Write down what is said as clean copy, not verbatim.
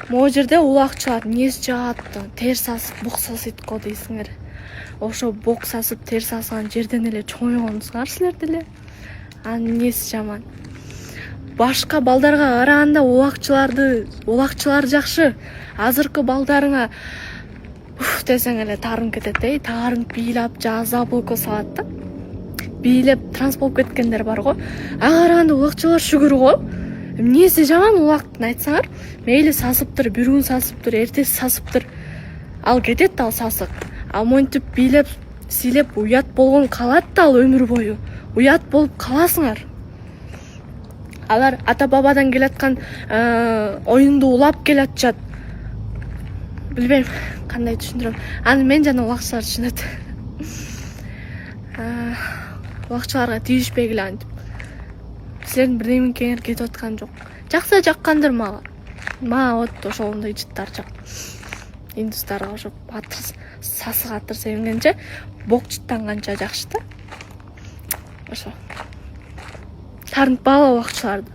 Могу жерде улакчылар эмнеси жаат тер сасып бук сасыйт го дейсиңер. Ошо бук сасып тер сасган жерден эле чоңойгонсуңар силер деле. Анын эмнеси жаман? Башка балдарга караганда улакчылар жакшы. Азыркы балдарыңа десең эле таарынып кетет, таарынып бийлеп заблокко салат да. Бийлеп транс болуп кеткендер бар го. Ага караганда улакчылар шүгүр го. Эмнеси жаман улактын айтсаңар? Мейли сасыптыр, бир күн сасыптыр, эртеси сасыптыр. Ал кетет ал сасык. Ал монтип бийлеп, силеп уят болгон калат да ал өмүр бою. Уят болуп каласыңар. Алар ата бабадан келаткан оюнду улап келатышат. Билбейм кандай түшүндүрөм. Аны мен жана улакчылар түшүнөт. Улакчыларга тийишпегиле антип. Силердин бирдемекеңер кетип аткан жок. Жакса жаккандыр мага. Мага вот ошондой жыттар жак. Индустарга ошо сасык атыр себингенче бок жыттанганча жакшы да. Ошо. Таарынтпагыла улакчыларды.